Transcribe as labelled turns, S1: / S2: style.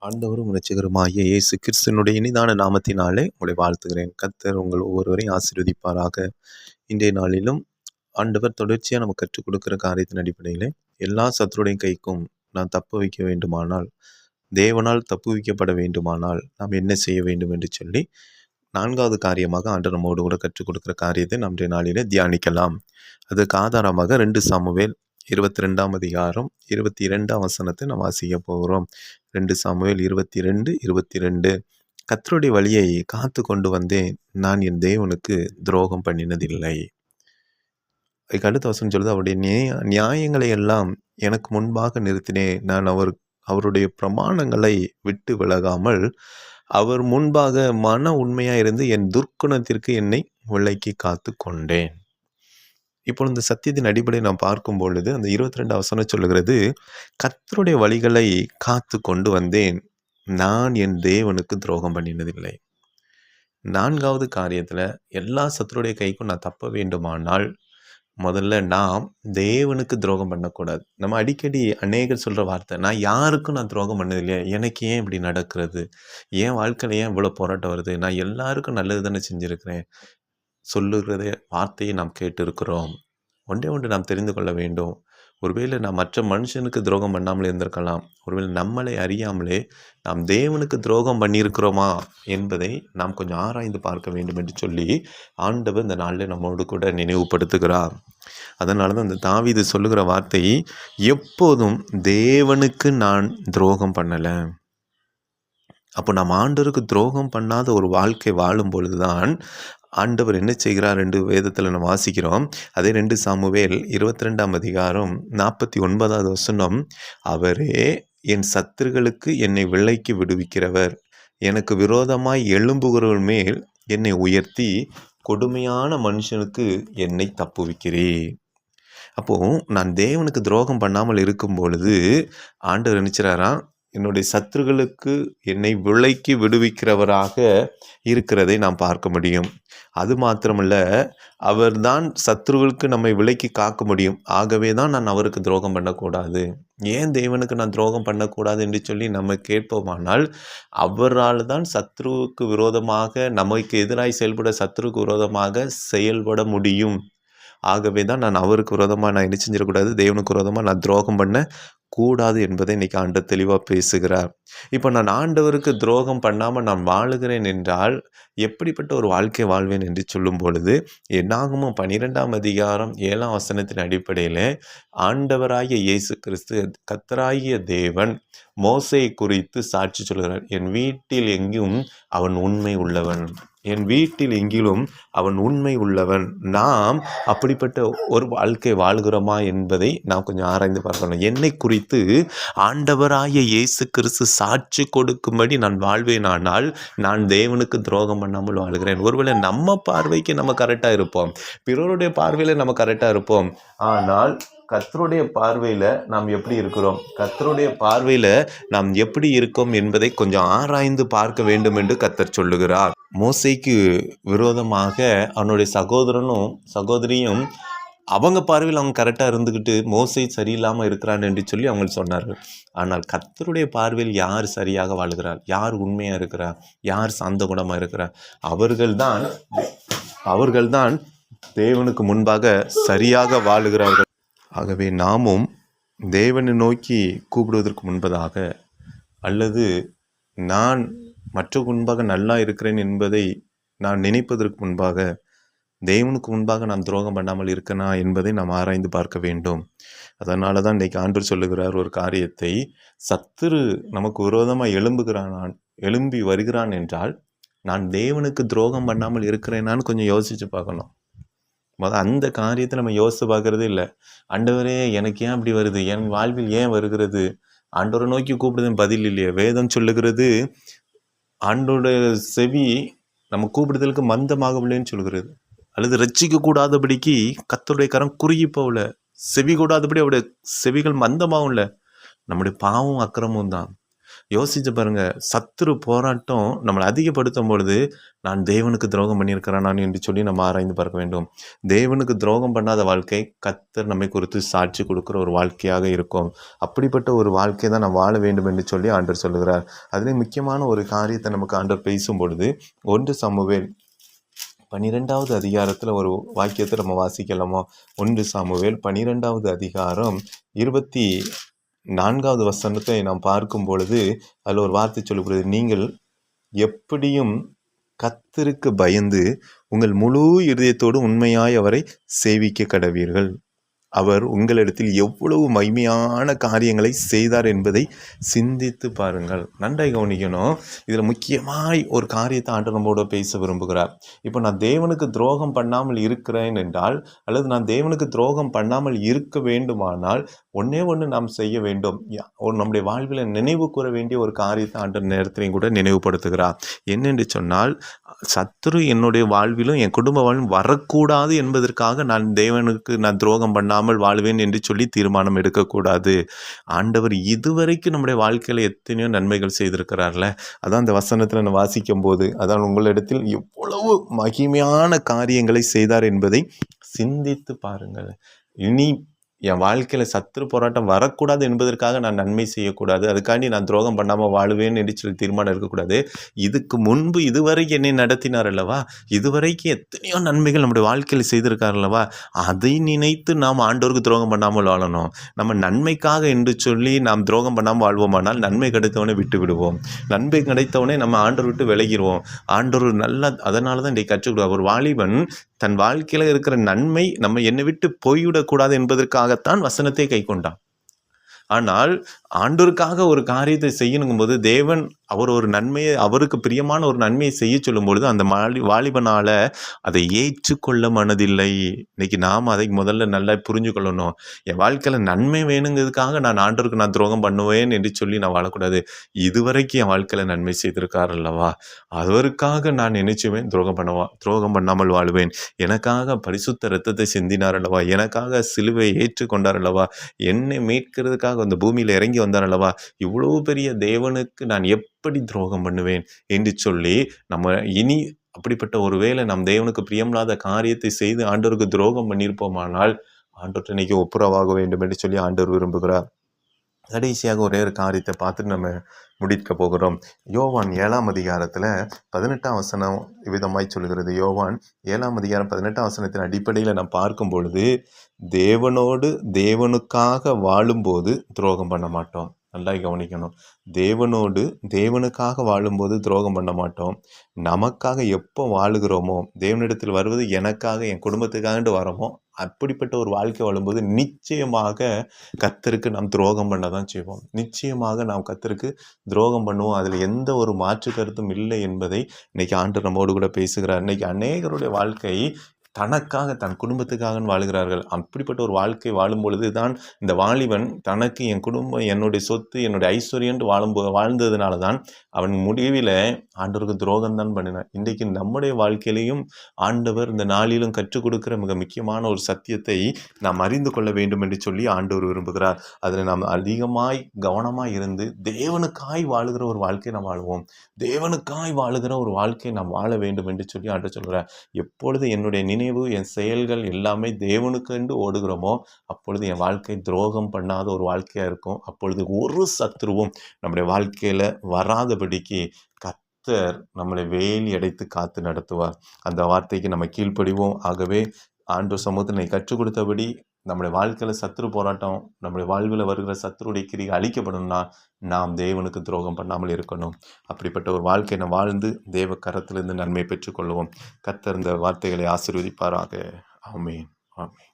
S1: ஆண்டவரும் இரட்சகருமாகிய இயேசு கிறிஸ்துவினுடைய இனிதான நாமத்தினாலே உங்களை வாழ்த்துகிறேன். கர்த்தர் உங்கள் ஒவ்வொருவரையும் ஆசீர்வதிப்பாராக. இன்றைய நாளிலும் ஆண்டவர் தொடர்ச்சியாக நமக்கு கற்றுக் கொடுக்கிற காரியத்தின் அடிப்படையிலே எல்லா சத்துருடைய கைக்கும் நான் தப்பு வைக்க வேண்டுமானால், தேவனால் தப்புவிக்கப்பட வேண்டுமானால் நாம் என்ன செய்ய வேண்டும் என்று சொல்லி 4வது காரியமாக ஆண்டவர் நம்மோடு கூட கற்றுக் கொடுக்கிற காரியத்தை நாம் இன்றைய நாளிலே தியானிக்கலாம். அதுக்கு ஆதாரமாக 2 சாமுவேல் 22ஆம் அதிகாரம் 22ஆம் வசனத்தை நாம் வாசிக்க போகிறோம். 2 சாமுவேல் 22:22. கர்த்தருடைய வழியை காத்து கொண்டு வந்தேன், நான் என் தேவனுக்கு துரோகம் பண்ணினதில்லை. அதுக்கு அடுத்த வசனம் சொல்லுது, அவருடைய நியாயங்களை எல்லாம் எனக்கு முன்பாக நிறுத்தினேன், நான் அவருடைய பிரமாணங்களை விட்டு விலகாமல் அவர் முன்பாக மன உண்மையாயிருந்து என் துர்க்குணத்திற்கு என்னை விலக்கி காத்து கொண்டேன். இப்போ இந்த சத்தியத்தின் அடிப்படையை நாம் பார்க்கும் பொழுது அந்த 22 வசனம் சொல்லுகிறது, கர்த்தருடைய வழிகளை காத்து கொண்டு வந்தேன், நான் என் தேவனுக்கு துரோகம் பண்ணினதில்லை. 4வது காரியத்தில் எல்லா சத்துருடைய கைக்கும் நான் தப்ப வேண்டுமானால் முதல்ல நாம் தேவனுக்கு துரோகம் பண்ணக்கூடாது. நம்ம அடிக்கடி அநேகர் சொல்கிற வார்த்தை, நான் யாருக்கும் நான் துரோகம் பண்ணதில்லையா, எனக்கு ஏன் இப்படி நடக்கிறது, என் வாழ்க்கையில் ஏன் இவ்வளோ போராட்டம் வருது, நான் எல்லாருக்கும் நல்லது தானே செஞ்சுருக்கிறேன் சொல்லுகிறத வார்த்தையை நாம் கேட்டிருக்கிறோம். ஒன்று நாம் தெரிந்து கொள்ள வேண்டும். ஒருவேளை நாம் மற்ற மனுஷனுக்கு துரோகம் பண்ணாமலே இருந்திருக்கலாம். ஒருவேளை நம்மளை அறியாமலே நாம் தேவனுக்கு துரோகம் பண்ணியிருக்கிறோமா என்பதை நாம் கொஞ்சம் ஆராய்ந்து பார்க்க வேண்டும் என்று சொல்லி ஆண்டவர் இந்த நாளில் நம்மோடு கூட நினைவுபடுத்துகிறார். அதனால தான் இந்த தாவீது சொல்லுகிற வார்த்தை, எப்போதும் தேவனுக்கு நான் துரோகம் பண்ணலை. அப்போ நாம் ஆண்டவருக்கு துரோகம் பண்ணாத ஒரு வாழ்க்கை வாழும் பொழுதுதான் ஆண்டவர் என்ன செய்கிறார் என்று வேதத்தில் நம்ம வாசிக்கிறோம். அதே 2 சாமுவேல் 22ஆம் அதிகாரம் 49வது வசனம், அவரே என் சத்துருக்களுக்கு என்னை விலைக்கு விடுவிக்கிறவர், எனக்கு விரோதமாய் எழும்புகிறவர்கள் மேல் என்னை உயர்த்தி கொடுமையான மனுஷனுக்கு என்னை தப்புவிக்கிறேன். அப்போது நான் தேவனுக்கு துரோகம் பண்ணாமல் இருக்கும் பொழுது ஆண்டவர் நினைச்சாராம், என்னுடைய சத்துருக்களுக்கு என்னை விலைக்கு விடுவிக்கிறவராக இருக்கிறதை நாம் பார்க்க முடியும். அது மாத்திரமல்ல, அவர்தான் சத்துருக்களுக்கு நம்மை விலைக்கு காக்க முடியும். ஆகவே தான் நான் அவருக்கு துரோகம் பண்ணக்கூடாது. ஏன் தேவனுக்கு நான் துரோகம் பண்ணக்கூடாது என்று சொல்லி நம்ம கேட்போமானால், அவரால் தான் சத்துருவுக்கு விரோதமாக, நமக்கு எதிராய் செயல்பட சத்துருக்கு விரோதமாக செயல்பட முடியும். ஆகவே தான் நான் அவருக்கு விரோதமாக நான் என்ன செஞ்சிடக்கூடாது, தேவனுக்கு விரோதமாக நான் துரோகம் பண்ண கூடாது என்பதை இன்றைக்கி ஆண்டவர் தெளிவாக பேசுகிறார். இப்போ நான் ஆண்டவருக்கு துரோகம் பண்ணாமல் நான் வாழுகிறேன் என்றால் எப்படிப்பட்ட ஒரு வாழ்க்கை வாழ்வேன் என்று சொல்லும் பொழுது, என்னாகுமோ 12ஆம் அதிகாரம் 7ஆம் வசனத்தின் அடிப்படையில் ஆண்டவராகிய இயேசு கிறிஸ்து, கர்த்தராகிய தேவன் மோசேயை குறித்து சாட்சி சொல்கிறார், என் வீட்டில் எங்கும் அவன் உண்மை உள்ளவன், என் வீட்டில் எங்கிலும் அவன் உண்மை உள்ளவன். நாம் அப்படிப்பட்ட ஒரு வாழ்க்கை வாழ்கிறோமா என்பதை நாம் கொஞ்சம் ஆராய்ந்து பார்க்கணும். என்னை குறித்து ஆண்டவராகிய இயேசு கிறிஸ்து சாட்சி கொடுக்கும்படி நான் வாழ்வேனானால் நான் தேவனுக்கு துரோகம் பண்ணாமல் வாழ்கிறேன். ஒருவேளை நம்ம பார்வைக்கு நம்ம கரெக்டாக இருப்போம், பிறருடைய பார்வையில் நம்ம கரெக்டாக இருப்போம், ஆனால் கர்த்தருடைய பார்வையில் நாம் எப்படி இருக்கிறோம், கர்த்தருடைய பார்வையில் நாம் எப்படி இருக்கோம் என்பதை கொஞ்சம் ஆராய்ந்து பார்க்க வேண்டும் என்று கர்த்தர் சொல்லுகிறார். மோசேக்கு விரோதமாக அவனுடைய சகோதரனும் சகோதரியும் அவங்க பார்வையில் அவங்க கரெக்டாக இருந்துக்கிட்டு மோசே சரியில்லாமல் இருக்கிறான் என்று சொல்லி அவங்க சொன்னார்கள். ஆனால் கர்த்தருடைய பார்வையில் யார் சரியாக வாழ்கிறார், யார் உண்மையாக இருக்கிறார், யார் சாந்த குணமாக இருக்கிறார், அவர்கள்தான் தேவனுக்கு முன்பாக சரியாக வாழுகிறார்கள். ஆகவே நாமும் தேவனை நோக்கி கூப்பிடுவதற்கு முன்பதாக, அல்லது நான் மற்ற முன்பாக நல்லா இருக்கிறேன் என்பதை நான் நினைப்பதற்கு முன்பாக, தேவனுக்கு முன்பாக நாம் துரோகம் பண்ணாமல் இருக்கனா என்பதை நாம் ஆராய்ந்து பார்க்க வேண்டும். அதனால தான் இன்றைக்கு ஆண்டவர் சொல்லுகிறார் ஒரு காரியத்தை, சத்துரு நமக்கு விரோதமாக எழும்பி வருகிறான் என்றால் நான் தேவனுக்கு துரோகம் பண்ணாமல் இருக்கிறேனான்னு கொஞ்சம் யோசித்து பார்க்கணும். அந்த காரியத்தை நம்ம யோசித்து பார்க்கறதே இல்லை. ஆண்டவரே எனக்கு ஏன் அப்படி வருது, என் வாழ்வில் ஏன் வருகிறது, ஆண்டவரை நோக்கி கூப்பிடுறது பதில் இல்லையே. வேதம் சொல்லுகிறது, ஆண்டோட செவி நம்ம கூப்பிடுதலுக்கு மந்தமாகவில்லைன்னு சொல்கிறது, அல்லது ரட்சிக்க கூடாதபடிக்கு கர்த்தருடைய கரம் குறுகி போகல, செவி கூடாதபடி அவருடைய செவிகள் மந்தமாகும்ல. நம்முடைய பாவம் அக்கிரமும் தான். யோசிச்சு பாருங்க, சத்துரு போராட்டம் நம்மளை அதிகப்படுத்தும் பொழுது, நான் தேவனுக்கு துரோகம் பண்ணியிருக்கிறேனா என்று சொல்லி நம்ம ஆராய்ந்து பார்க்க வேண்டும். தேவனுக்கு துரோகம் பண்ணாத வாழ்க்கை கர்த்தர் நம்மை குறித்து சாட்சி கொடுக்கிற ஒரு வாழ்க்கையாக இருக்கும். அப்படிப்பட்ட ஒரு வாழ்க்கை தான் நாம் வாழ வேண்டும் என்று சொல்லி ஆண்டவர் சொல்லுகிறார். அதிலே முக்கியமான ஒரு காரியத்தை நமக்கு ஆண்டவர் பேசும் பொழுது, 1 சாமுவேல் 12வது அதிகாரத்தில் ஒரு வாக்கியத்தை நம்ம வாசிக்கலாமா? 1 சாமுவேல் 12வது அதிகாரம் 24வது வசனத்தை நாம் பார்க்கும் பொழுது அதில் ஒரு வார்த்தை சொல்லப்படுது, நீங்கள் எப்படியும் கர்த்தருக்கு பயந்து உங்கள் முழு இருதயத்தோடு உண்மையாய் அவரை சேவிக்க கடவீர்கள். அவர் உங்களிடத்தில் எவ்வளவு மகிமையான காரியங்களை செய்தார் என்பதை சிந்தித்து பாருங்கள். நன்றாய் கவனிக்கணும். இதில் முக்கியமாய் ஒரு காரியத்தை ஆண்டவர் நம்மோட பேச விரும்புகிறார். இப்போ நான் தேவனுக்கு துரோகம் பண்ணாமல் இருக்கிறேன் என்றால், அல்லது நான் தேவனுக்கு துரோகம் பண்ணாமல் இருக்க வேண்டுமானால் ஒன்று நாம் செய்ய வேண்டும். நம்முடைய வாழ்வில் நினைவு கூற வேண்டிய ஒரு காரியத்தை ஆண்டவர் நேரத்திலையும் கூட நினைவுபடுத்துகிறார். என்னென்று சொன்னால், சத்துரு என்னுடைய வாழ்விலும் என் குடும்ப வாழ்விலும் வரக்கூடாது என்பதற்காக நான் துரோகம் பண்ணாமல் வாழ்வேன் என்று சொல்லி தீர்மானம் எடுக்கக்கூடாது. ஆண்டவர் இதுவரைக்கும் நம்முடைய வாழ்க்கையில் எத்தனையோ நன்மைகள் செய்திருக்கிறார்ல, அதான் அந்த வசனத்தில் நான் வாசிக்கும் போது, அதான் உங்களிடத்தில் எவ்வளவு மகிமையான காரியங்களை செய்தார் என்பதை சிந்தித்து பாருங்கள். இனி என் வாழ்க்கையில் சத்துரு போராட்டம் வரக்கூடாது என்பதற்காக நான் நன்மை செய்யக்கூடாது, அதுக்காண்டி நான் துரோகம் பண்ணாமல் வாழுவேன் என்று சொல்லி தீர்மானம் இருக்கக்கூடாது. இதுக்கு முன்பு இதுவரைக்கும் என்னை நடத்தினார் அல்லவா, இதுவரைக்கும் எத்தனையோ நன்மைகள் நம்முடைய வாழ்க்கையில் செய்திருக்கார் அல்லவா, அதை நினைத்து நாம் ஆண்டவருக்கு துரோகம் பண்ணாமல் வாழணும். நம்ம நன்மைக்காக என்று சொல்லி நாம் துரோகம் பண்ணாமல் வாழ்வோமானால் நன்மை கிடைத்தவனே விட்டு விடுவோம். நன்மை கிடைத்தவனே நம்ம ஆண்டவர் விட்டு விலகிடுவோம். ஆண்டவர் நல்லா, அதனால தான் இன்றைக்கு கற்றுக்கிடுவார். ஒரு வாலிபன் தன் வாழ்க்கையில் இருக்கிற நன்மை நம்ம என்னை விட்டு போய்விடக்கூடாது என்பதற்காகத்தான் வசனத்தை கை கொண்டான். ஆனால் ஆண்டவருக்காக ஒரு காரியத்தை செய்யணுங்கும் போது தேவன் அவர் ஒரு நன்மையை, அவருக்கு பிரியமான ஒரு நன்மையை செய்ய சொல்லும் பொழுது அந்த வாலிபனால அதை ஏற்றுக்கொள்ள மனதில்லை. இன்னைக்கு நாம் அதை முதல்ல நல்லா புரிஞ்சு கொள்ளணும். என் வாழ்க்கையில் நன்மை வேணுங்கிறதுக்காக நான் ஆண்டவருக்கு நான் துரோகம் பண்ணுவேன் என்று சொல்லி நான் வாழக்கூடாது. இதுவரைக்கும் என் வாழ்க்கையில் நன்மை செய்திருக்கார் அல்லவா, அவருக்காக நான் நினைச்சுவேன் துரோகம் பண்ணாமல் வாழ்வேன். எனக்காக பரிசுத்த இரத்தத்தை சிந்தினார் அல்லவா, எனக்காக சிலுவையை ஏற்றுக்கொண்டார் அல்லவா, என்னை மீட்கிறதுக்காக அந்த பூமியில் இறங்கி வந்தார் அல்லவா, இவ்வளவு பெரிய தேவனுக்கு நான் எப்படி துரோகம் பண்ணுவேன் என்று சொல்லி நம்ம இனி அப்படிப்பட்ட ஒரு வேளை நம் தேவனுக்கு பிரியமில்லாத காரியத்தை செய்து ஆண்டவருக்கு துரோகம் பண்ணியிருப்போமானால் ஆண்டவர் இன்னைக்கு ஒப்புரவாக வேண்டும் என்று சொல்லி ஆண்டவர் விரும்புகிறார். கடைசியாக ஒரே ஒரு காரியத்தை பார்த்துட்டு நம்ம முடிக்க போகிறோம். யோவான் 7ஆம் அதிகாரத்தில் 18ஆம் வசனம் விதமாய் சொல்கிறது. யோவான் 7ஆம் அதிகாரம் 18ஆம் வசனத்தின் அடிப்படையில் நாம் பார்க்கும் பொழுது, தேவனோடு தேவனுக்காக வாழும்போது துரோகம் பண்ண மாட்டோம். நல்லா கவனிக்கணும். தேவனோடு தேவனுக்காக வாழும்போது துரோகம் பண்ண மாட்டோம். நமக்காக எப்போ வாழுகிறோமோ, தேவனிடத்தில் வருவது எனக்காக என் குடும்பத்துக்காக வரோமோ, அப்படிப்பட்ட ஒரு வாழ்க்கை வாழும்போது நிச்சயமாக கர்த்தருக்கு நாம் துரோகம் பண்ண தான் செய்வோம். நிச்சயமாக நாம் கர்த்தருக்கு துரோகம் பண்ணுவோம். அதில் எந்த ஒரு மாற்று கருத்தும் இல்லை என்பதை இன்னைக்கு ஆண்டவர் நம்மோடு கூட பேசுகிறார். இன்னைக்கு அநேகருடைய வாழ்க்கை தனக்காக, தன் குடும்பத்துக்காக வாழ்கிறார்கள். அப்படிப்பட்ட ஒரு வாழ்க்கை வாழும் பொழுது தான் இந்த வாலிபன் தனக்கு என் குடும்பம், என்னுடைய சொத்து, என்னுடைய ஐஸ்வர்யம் வாழ்ந்ததுனால தான் அவன் முடிவில் ஆண்டவருக்கு துரோகம் தான் பண்ணினான். இன்றைக்கு நம்முடைய வாழ்க்கையிலையும் ஆண்டவர் இந்த நாளிலும் கற்றுக் கொடுக்கிற மிக முக்கியமான ஒரு சத்தியத்தை நாம் அறிந்து கொள்ள வேண்டும் என்று சொல்லி ஆண்டவர் விரும்புகிறார். அதில் நாம் அதிகமாய் கவனமாய் இருந்து தேவனுக்காய் வாழுகிற ஒரு வாழ்க்கை நாம் வாழ்வோம். தேவனுக்காய் வாழுகிற ஒரு வாழ்க்கை நாம் வாழ வேண்டும் என்று சொல்லி ஆண்டவர் சொல்கிறார். எப்பொழுது என்னுடைய நினைவு, என் செயல்கள் எல்லாமே தேவனுக்கு என்று ஓடுகிறோமோ, அப்பொழுது என் வாழ்க்கை துரோகம் பண்ணாத ஒரு வாழ்க்கையாக இருக்கும். அப்பொழுது ஒரு சத்துருவும் நம்முடைய வாழ்க்கையில் வராதபடிக்கு கர்த்தர் நம்மளை வேலி அடைத்து காத்து நடத்துவார். அந்த வார்த்தைக்கு நம்ம கீழ்ப்படிவோம். ஆகவே ஆண்டவர் சமூகத்தில் கற்றுக் கொடுத்தபடி நம்முடைய வாழ்க்கையில் சத்துரு போராட்டம், நம்முடைய வாழ்வில் வருகிற சத்துருடைய கிரியை அழிக்கப்படணும்னா நாம் தேவனுக்கு துரோகம் பண்ணாமல் இருக்கணும். அப்படிப்பட்ட ஒரு வாழ்க்கையை வாழ்ந்து தேவ கரத்திலிருந்து நன்மை பெற்றுக்கொள்வோம். கர்த்தர் இந்த வார்த்தைகளை ஆசீர்வதிப்பாராக. ஆமென், ஆமென்.